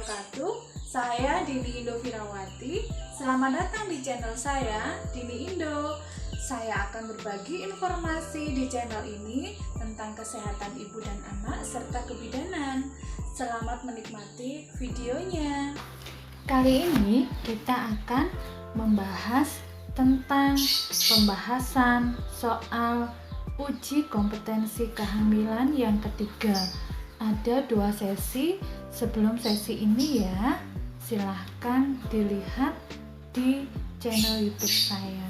wabarakatuh. Saya Dini Indo Firawati. Selamat datang di channel saya, Dini Indo. Saya akan berbagi informasi di channel ini tentang kesehatan ibu dan anak serta kebidanan. Selamat menikmati videonya. Kali ini kita akan membahas tentang pembahasan soal uji kompetensi kehamilan yang ketiga. Ada 2 sesi. Sebelum sesi ini ya, silahkan dilihat di channel YouTube saya.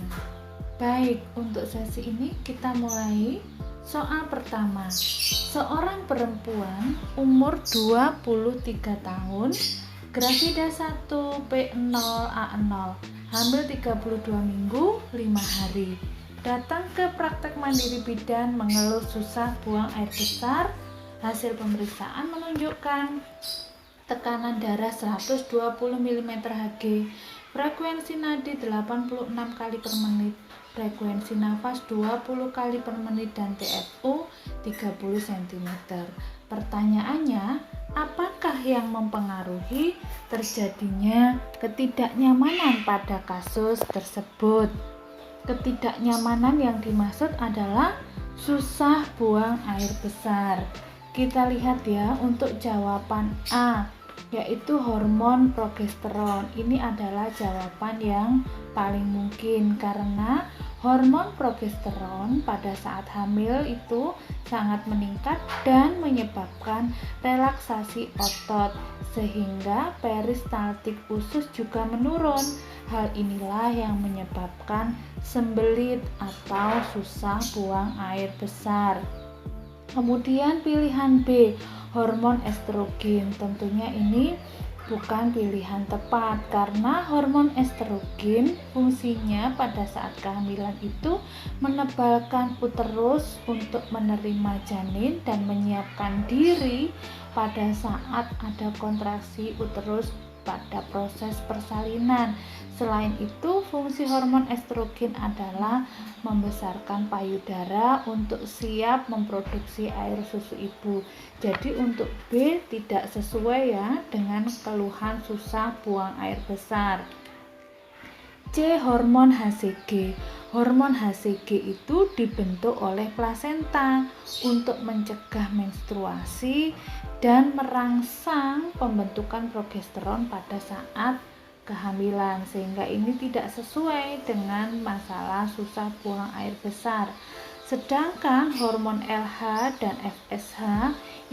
Baik, untuk sesi ini kita mulai. Soal pertama, seorang perempuan umur 23 tahun, grafida 1 P0 A0, hamil 32 minggu 5 hari, datang ke praktek mandiri bidan mengeluh susah buang air besar. Hasil pemeriksaan menunjukkan tekanan darah 120 mm Hg, frekuensi nadi 86 kali per menit, frekuensi nafas 20 kali per menit, dan TFU 30 cm. Pertanyaannya, apakah yang mempengaruhi terjadinya ketidaknyamanan pada kasus tersebut? Ketidaknyamanan yang dimaksud adalah susah buang air besar. Kita lihat ya, untuk jawaban A, yaitu hormon progesteron. Ini adalah jawaban yang paling mungkin karena hormon progesteron pada saat hamil itu sangat meningkat dan menyebabkan relaksasi otot sehingga peristaltik usus juga menurun. Hal inilah yang menyebabkan sembelit atau susah buang air besar. Kemudian pilihan B, hormon estrogen. Tentunya ini bukan pilihan tepat karena hormon estrogen fungsinya pada saat kehamilan itu menebalkan uterus untuk menerima janin dan menyiapkan diri pada saat ada kontraksi uterus pada proses persalinan. Selain itu, fungsi hormon estrogen adalah membesarkan payudara untuk siap memproduksi air susu ibu. Jadi untuk B tidak sesuai ya dengan keluhan susah buang air besar. C, hormon HCG. Hormon HCG itu dibentuk oleh plasenta untuk mencegah menstruasi dan merangsang pembentukan progesteron pada saat kehamilan, sehingga ini tidak sesuai dengan masalah susah buang air besar. Sedangkan hormon LH dan FSH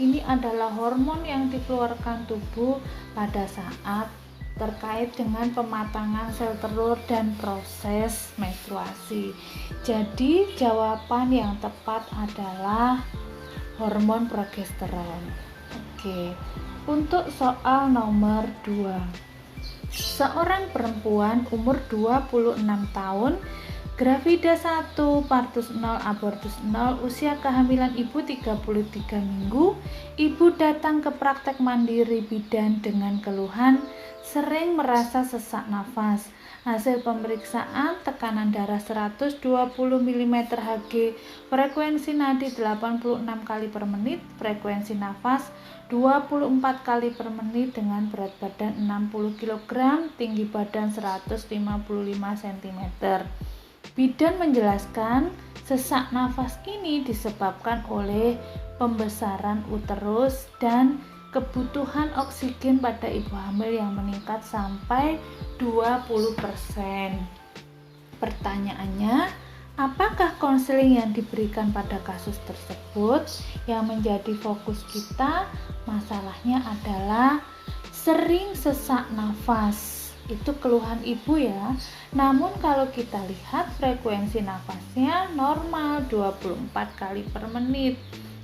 ini adalah hormon yang dikeluarkan tubuh pada saat terkait dengan pematangan sel telur dan proses menstruasi. Jadi jawaban yang tepat adalah hormon progesteron. Oke. Untuk soal nomor 2. Seorang perempuan umur 26 tahun, grafida 1, partus 0, abortus 0, usia kehamilan ibu 33 minggu. Ibu datang ke praktek mandiri bidan dengan keluhan sering merasa sesak nafas. Hasil pemeriksaan tekanan darah 120 mm Hg, frekuensi nadi 86 kali per menit, frekuensi nafas 24 kali per menit, dengan berat badan 60 kg, tinggi badan 155 cm. Bidan menjelaskan sesak nafas ini disebabkan oleh pembesaran uterus dan kebutuhan oksigen pada ibu hamil yang meningkat sampai 20%. Pertanyaannya, apakah konseling yang diberikan pada kasus tersebut? Yang menjadi fokus kita, masalahnya adalah sering sesak nafas. Itu keluhan ibu ya. Namun kalau kita lihat frekuensi nafasnya normal 24 kali per menit.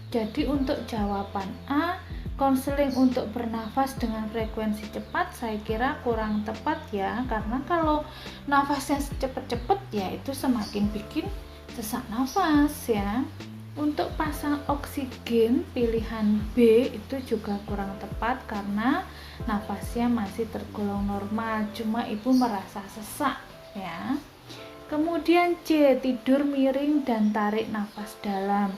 Jadi untuk jawaban A, konseling untuk bernafas dengan frekuensi cepat saya kira kurang tepat ya, karena kalau nafasnya cepet-cepet ya itu semakin bikin sesak nafas ya. Untuk pasang oksigen pilihan B itu juga kurang tepat karena nafasnya masih tergolong normal, cuma ibu merasa sesak ya. Kemudian C, tidur miring dan tarik nafas dalam.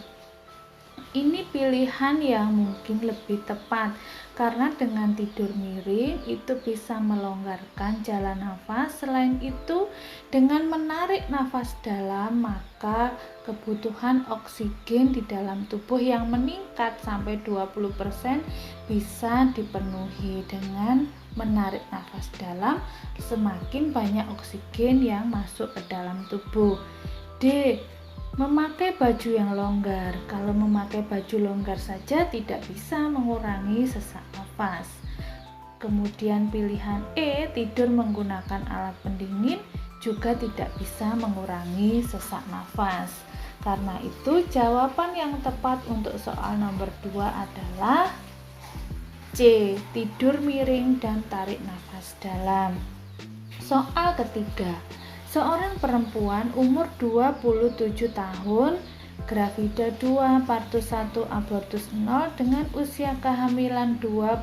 Ini pilihan yang mungkin lebih tepat karena dengan tidur miring itu bisa melonggarkan jalan nafas. Selain itu, dengan menarik nafas dalam maka kebutuhan oksigen di dalam tubuh yang meningkat sampai 20% bisa dipenuhi. Dengan menarik nafas dalam, semakin banyak oksigen yang masuk ke dalam tubuh. D. Memakai baju yang longgar. Kalau memakai baju longgar saja tidak bisa mengurangi sesak nafas. Kemudian pilihan E, tidur menggunakan alat pendingin juga tidak bisa mengurangi sesak nafas. Karena itu jawaban yang tepat untuk soal nomor 2 adalah C, tidur miring dan tarik nafas dalam. Soal ketiga, seorang perempuan umur 27 tahun, gravida 2, partus 1, abortus 0 dengan usia kehamilan 25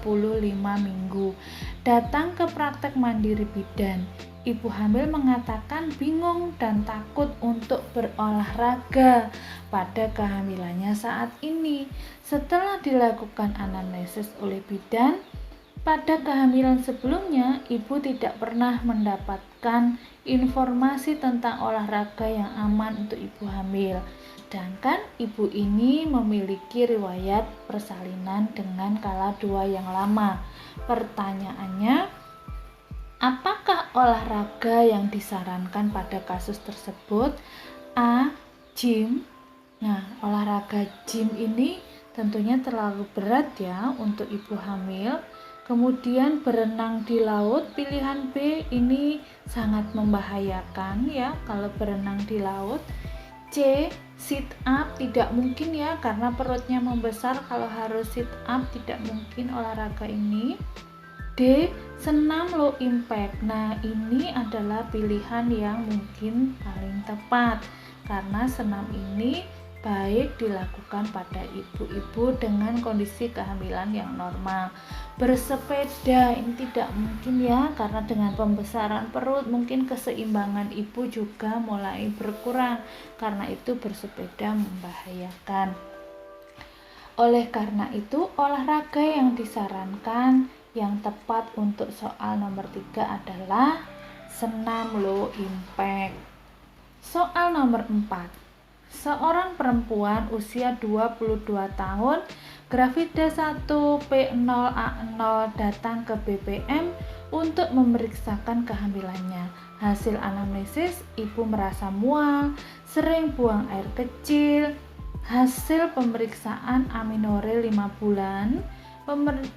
minggu, datang ke praktek mandiri bidan. Ibu hamil mengatakan bingung dan takut untuk berolahraga pada kehamilannya saat ini. Setelah dilakukan anamnesis oleh bidan, pada kehamilan sebelumnya, ibu tidak pernah mendapatkan informasi tentang olahraga yang aman untuk ibu hamil. Sedangkan ibu ini memiliki riwayat persalinan dengan kala 2 yang lama. Pertanyaannya, apakah olahraga yang disarankan pada kasus tersebut? A. Gym. Nah, olahraga gym ini tentunya terlalu berat ya untuk ibu hamil. Kemudian berenang di laut, pilihan B ini sangat membahayakan ya kalau berenang di laut. C. Sit up, tidak mungkin ya karena perutnya membesar, kalau harus sit up tidak mungkin olahraga ini. D. Senam low impact. Nah, ini adalah pilihan yang mungkin paling tepat karena senam ini baik dilakukan pada ibu-ibu dengan kondisi kehamilan yang normal. Bersepeda ini tidak mungkin ya karena dengan pembesaran perut mungkin keseimbangan ibu juga mulai berkurang, karena itu bersepeda membahayakan. Oleh karena itu olahraga yang disarankan yang tepat untuk soal nomor 3 adalah senam low impact. Soal nomor 4. Seorang perempuan usia 22 tahun, gravida 1, P0, A0 datang ke BPM untuk memeriksakan kehamilannya. Hasil anamnesis, ibu merasa mual, sering buang air kecil. Hasil pemeriksaan aminore 5 bulan,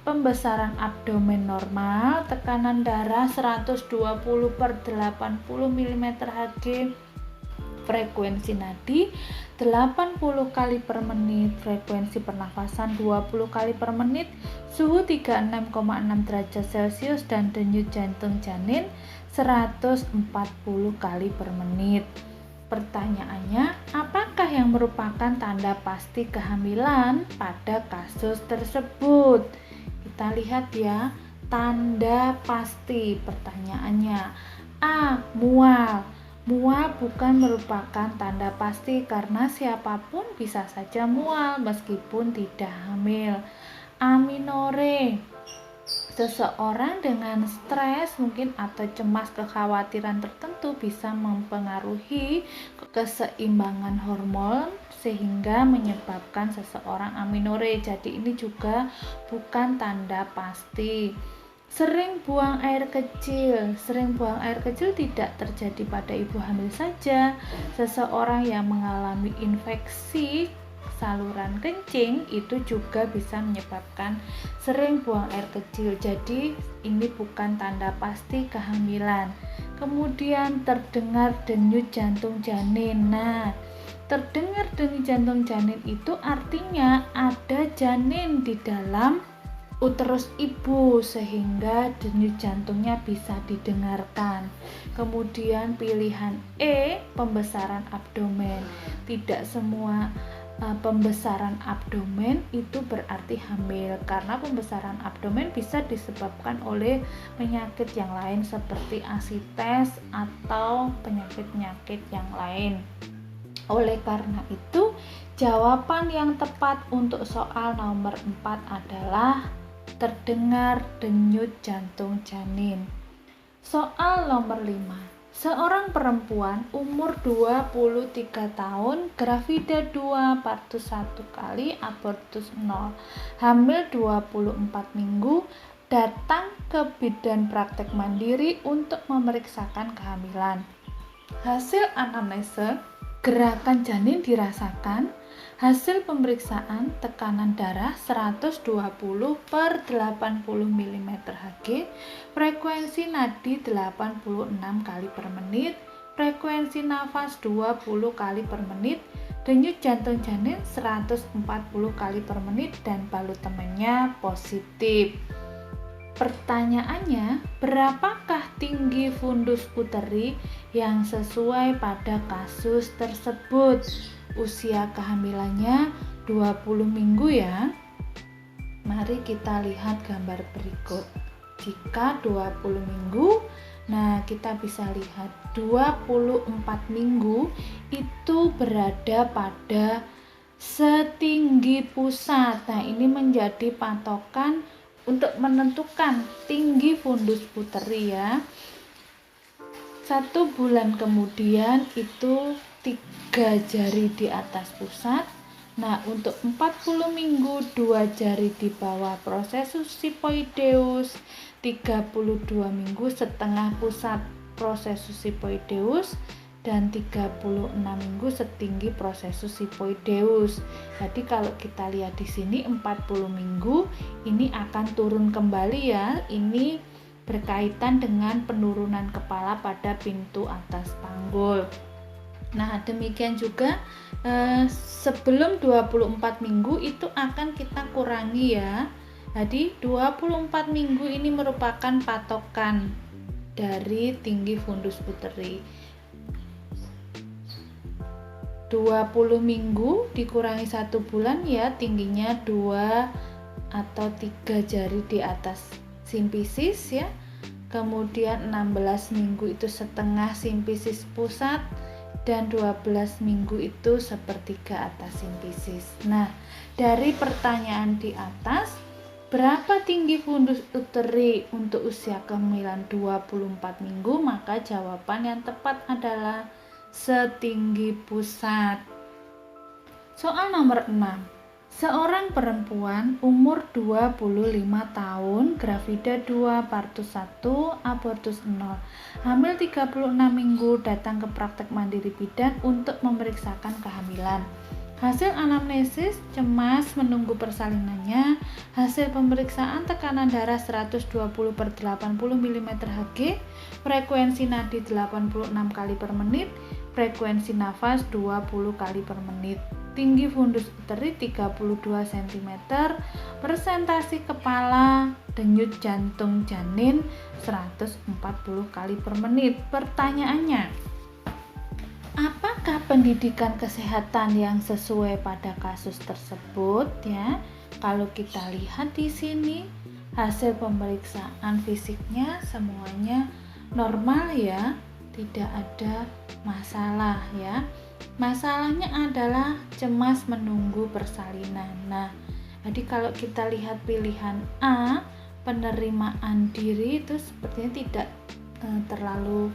pembesaran abdomen normal, tekanan darah 120/80 mm/Hg, frekuensi nadi 80 kali per menit, frekuensi pernafasan 20 kali per menit, suhu 36,6 derajat Celcius dan denyut jantung janin 140 kali per menit. Pertanyaannya, apakah yang merupakan tanda pasti kehamilan pada kasus tersebut? Kita lihat ya, tanda pasti. Pertanyaannya, A. Mual. Mual bukan merupakan tanda pasti karena siapapun bisa saja mual meskipun tidak hamil. Aminore, seseorang dengan stres mungkin atau cemas, kekhawatiran tertentu bisa mempengaruhi keseimbangan hormon sehingga menyebabkan seseorang aminore. Jadi ini juga bukan tanda pasti. Sering buang air kecil tidak terjadi pada ibu hamil saja. Seseorang yang mengalami infeksi saluran kencing itu juga bisa menyebabkan sering buang air kecil. Jadi ini bukan tanda pasti kehamilan. Kemudian terdengar denyut jantung janin. Nah, terdengar denyut jantung janin itu artinya ada janin di dalam uterus ibu sehingga denyut jantungnya bisa didengarkan. Kemudian pilihan E, pembesaran abdomen. Tidak semua pembesaran abdomen itu berarti hamil, karena pembesaran abdomen bisa disebabkan oleh penyakit yang lain seperti asites atau penyakit-penyakit yang lain. Oleh karena itu, Jawaban yang tepat untuk soal nomor 4 adalah terdengar denyut jantung janin. Soal nomor 5. Seorang perempuan umur 23 tahun, gravida 2, partus 1 kali, abortus 0, hamil 24 minggu, datang ke bidan praktek mandiri untuk memeriksakan kehamilan. Hasil anamnese, gerakan janin dirasakan. Hasil pemeriksaan, tekanan darah 120/80 mm/Hg, frekuensi nadi 86 kali per menit, frekuensi nafas 20 kali per menit, denyut jantung janin 140 kali per menit, dan balut temannya positif. Pertanyaannya, berapakah tinggi fundus uteri yang sesuai pada kasus tersebut? Usia kehamilannya 20 minggu ya. Mari kita lihat gambar berikut. Jika 20 minggu, nah kita bisa lihat 24 minggu itu berada pada setinggi pusat. Nah, ini menjadi patokan untuk menentukan tinggi fundus uteri ya. 1 bulan kemudian itu 3 jari di atas pusat. Nah, untuk 40 minggu 2 jari di bawah prosesus sipoideus, 32 minggu setengah pusat prosesus sipoideus, dan 36 minggu setinggi prosesus sipoideus. Jadi kalau kita lihat di sini 40 minggu ini akan turun kembali ya. Ini berkaitan dengan penurunan kepala pada pintu atas panggul. Nah, demikian juga sebelum 24 minggu itu akan kita kurangi ya. Jadi 24 minggu ini merupakan patokan dari tinggi fundus uteri. 20 minggu dikurangi 1 bulan ya, tingginya 2 atau 3 jari di atas simpisis ya. Kemudian 16 minggu itu setengah simpisis pusat, dan 12 minggu itu sepertiga atas simpisis. Nah, dari pertanyaan di atas, berapa tinggi fundus uteri untuk usia kehamilan 24 minggu? Maka jawaban yang tepat adalah setinggi pusat. Soal nomor 6. Seorang perempuan umur 25 tahun, gravida 2, partus 1, abortus 0, hamil 36 minggu, datang ke praktek mandiri bidan untuk memeriksakan kehamilan. Hasil anamnesis, cemas menunggu persalinannya. Hasil pemeriksaan, tekanan darah 120/80 mm/Hg, frekuensi nadi 86 kali per menit, frekuensi nafas 20 kali per menit. Tinggi fundus uteri 32 cm, presentasi kepala, denyut jantung janin 140 kali per menit. Pertanyaannya, apakah pendidikan kesehatan yang sesuai pada kasus tersebut ya? Kalau kita lihat di sini hasil pemeriksaan fisiknya semuanya normal ya, tidak ada masalah ya. Masalahnya adalah cemas menunggu persalinan. Nah, jadi kalau kita lihat pilihan A, penerimaan diri itu sepertinya tidak terlalu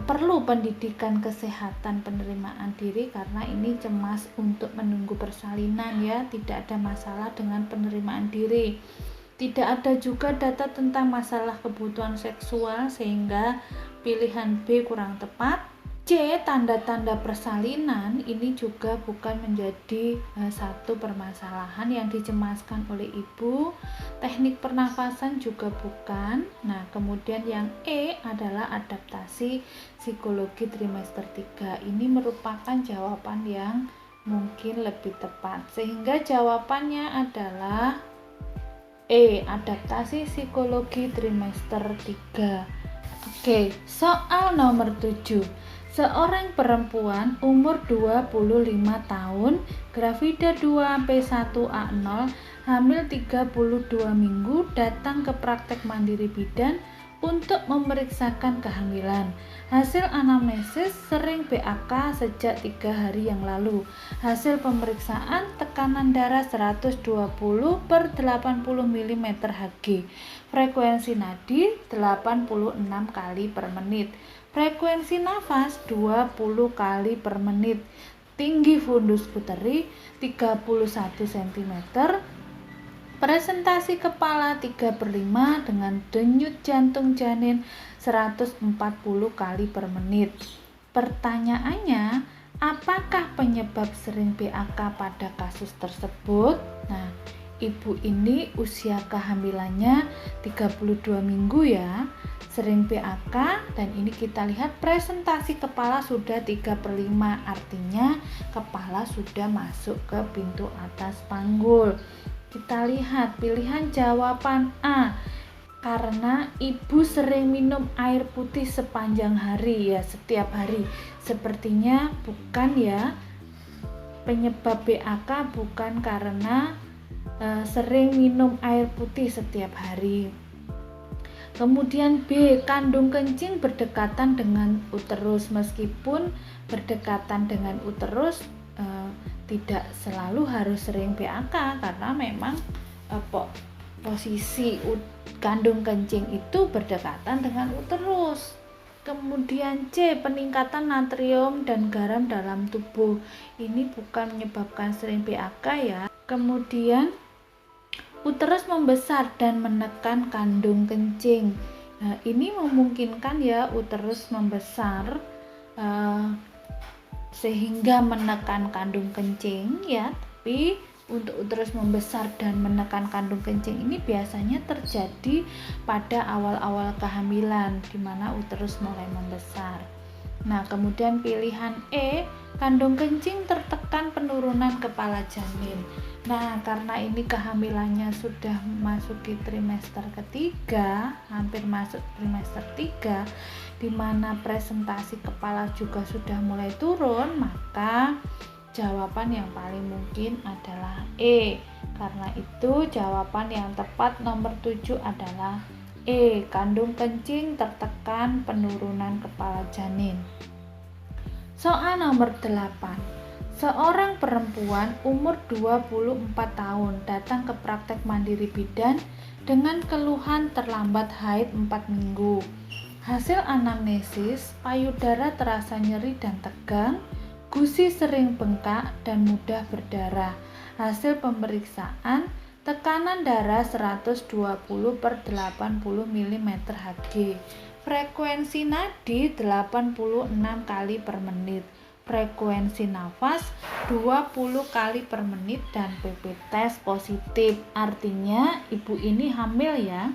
perlu pendidikan kesehatan penerimaan diri, karena ini cemas untuk menunggu persalinan ya, tidak ada masalah dengan penerimaan diri. Tidak ada juga data tentang masalah kebutuhan seksual, sehingga pilihan B kurang tepat. C, tanda-tanda persalinan ini juga bukan menjadi satu permasalahan yang dicemaskan oleh ibu. Teknik pernafasan juga bukan. Nah, kemudian yang E adalah adaptasi psikologi trimester 3. Ini merupakan jawaban yang mungkin lebih tepat, sehingga jawabannya adalah E, adaptasi psikologi trimester 3. Oke, soal nomor 7. Seorang perempuan umur 25 tahun, gravida 2, P1A0, hamil 32 minggu, datang ke praktek mandiri bidan untuk memeriksakan kehamilan. Hasil anamnesis sering BAK sejak 3 hari yang lalu. Hasil pemeriksaan tekanan darah 120 per 80 mm Hg. Frekuensi nadi 86 kali per menit. Frekuensi nafas 20 kali per menit. Tinggi fundus puteri 31 cm. Presentasi kepala 3/5 dengan denyut jantung janin 140 kali per menit. Pertanyaannya, apakah penyebab sering BAK pada kasus tersebut? Nah, ibu ini usia kehamilannya 32 minggu ya, sering BAK, dan ini kita lihat presentasi kepala sudah 3/5, artinya kepala sudah masuk ke pintu atas panggul. Kita lihat pilihan jawaban A, karena ibu sering minum air putih sepanjang hari ya, setiap hari. Sepertinya bukan ya, penyebab BAK bukan karena sering minum air putih setiap hari. Kemudian B, kandung kencing berdekatan dengan uterus. Meskipun berdekatan dengan uterus tidak selalu harus sering BAK, karena memang posisi kandung kencing itu berdekatan dengan uterus. Kemudian C, peningkatan natrium dan garam dalam tubuh. Ini bukan menyebabkan sering BAK ya. Kemudian uterus membesar dan menekan kandung kencing. Nah, ini memungkinkan ya uterus membesar sehingga menekan kandung kencing ya, tapi untuk uterus membesar dan menekan kandung kencing ini biasanya terjadi pada awal-awal kehamilan di mana uterus mulai membesar. Nah, kemudian pilihan E, kandung kencing tertekan penurunan kepala janin. Nah, karena ini kehamilannya sudah memasuki trimester ketiga, hampir masuk trimester 3, di mana presentasi kepala juga sudah mulai turun, maka jawaban yang paling mungkin adalah E. Karena itu jawaban yang tepat nomor 7 adalah E, kandung kencing tertekan penurunan kepala janin. Soal nomor 8. Seorang perempuan umur 24 tahun datang ke praktek mandiri bidan dengan keluhan terlambat haid 4 minggu. Hasil anamnesis, payudara terasa nyeri dan tegang, gusi sering bengkak dan mudah berdarah. Hasil pemeriksaan, tekanan darah 120 per 80 mm Hg. Frekuensi nadi 86 kali per menit. Frekuensi nafas 20 kali per menit dan PP tes positif. Artinya ibu ini hamil ya.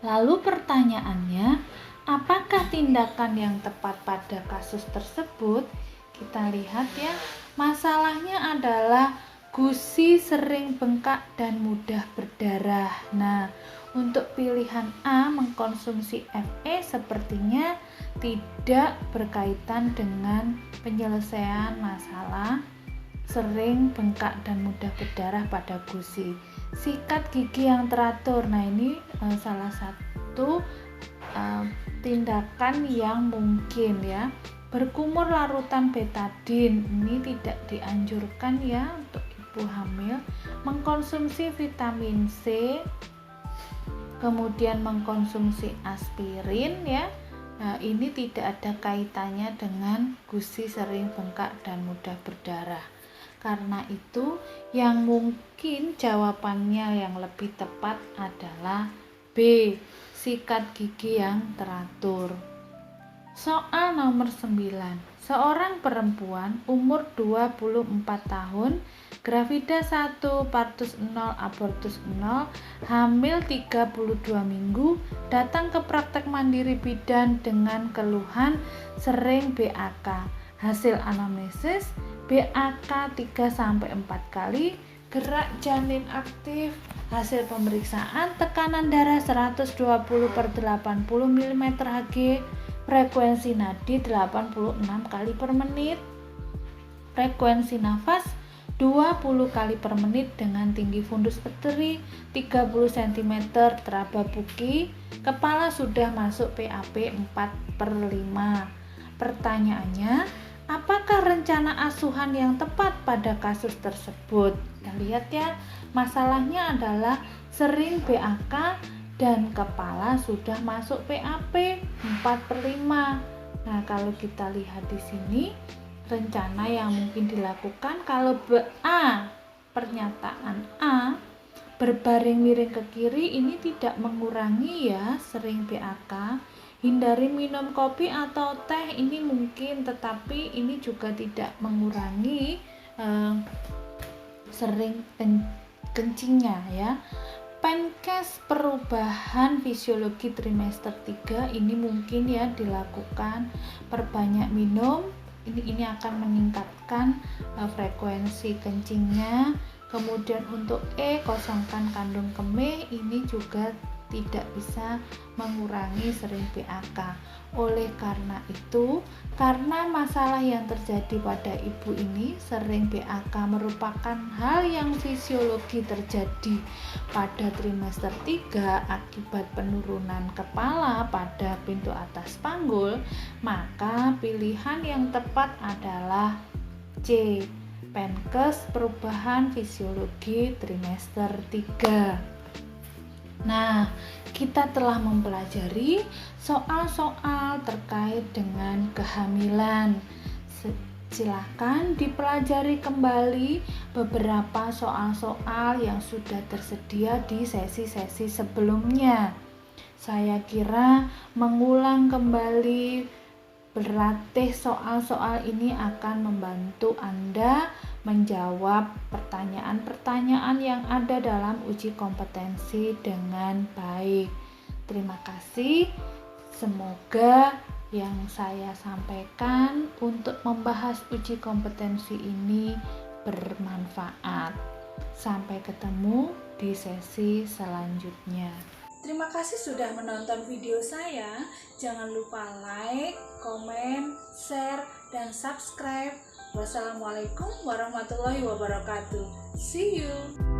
Lalu pertanyaannya, apakah tindakan yang tepat pada kasus tersebut? Kita lihat ya, masalahnya adalah gusi sering bengkak dan mudah berdarah. Nah, untuk pilihan A, mengkonsumsi FE sepertinya tidak berkaitan dengan penyelesaian masalah sering bengkak dan mudah berdarah pada gusi. Sikat gigi yang teratur, nah ini salah satu tindakan yang mungkin ya. Berkumur larutan betadin, ini tidak dianjurkan ya untuk ibu hamil. Mengkonsumsi vitamin C, kemudian mengkonsumsi aspirin ya. Nah, ini tidak ada kaitannya dengan gusi sering bengkak dan mudah berdarah. Karena itu yang mungkin jawabannya yang lebih tepat adalah B, sikat gigi yang teratur. Soal nomor 9. Seorang perempuan umur 24 tahun, gravida 1, partus 0, abortus 0, hamil 32 minggu, datang ke praktek mandiri bidan dengan keluhan sering BAK. Hasil anamnesis, BAK 3-4 kali, gerak janin aktif. Hasil pemeriksaan, tekanan darah 120 per 80 mm Hg, frekuensi nadi 86 kali per menit, frekuensi nafas 20 kali per menit dengan tinggi fundus peteri 30 cm teraba buki, kepala sudah masuk PAP 4/5. Pertanyaannya, apakah rencana asuhan yang tepat pada kasus tersebut? Kita lihat ya, masalahnya adalah sering BAK dan kepala sudah masuk PAP 4/5. Nah, kalau kita lihat di sini, rencana yang mungkin dilakukan kalau pernyataan A berbaring miring ke kiri ini tidak mengurangi ya sering BAK. Hindari minum kopi atau teh ini mungkin, tetapi ini juga tidak mengurangi sering kencingnya ya. Penkes perubahan fisiologi trimester 3 ini mungkin ya dilakukan. Perbanyak minum, ini akan meningkatkan frekuensi kencingnya. Kemudian untuk kosongkan kandung kemih, ini juga tidak bisa mengurangi sering BAK. Oleh karena itu, karena masalah yang terjadi pada ibu ini, sering BAK merupakan hal yang fisiologi terjadi pada trimester 3 akibat penurunan kepala pada pintu atas panggul, maka pilihan yang tepat adalah C. Penkes perubahan fisiologi trimester 3. Nah, kita telah mempelajari soal-soal terkait dengan kehamilan. Silakan dipelajari kembali beberapa soal-soal yang sudah tersedia di sesi-sesi sebelumnya. Saya kira mengulang kembali berlatih soal-soal ini akan membantu Anda menjawab pertanyaan-pertanyaan yang ada dalam uji kompetensi dengan baik. Terima kasih. Semoga yang saya sampaikan untuk membahas uji kompetensi ini bermanfaat. Sampai ketemu di sesi selanjutnya. Terima kasih sudah menonton video saya. Jangan lupa like, komen, share, dan subscribe. Wassalamualaikum warahmatullahi wabarakatuh. See you.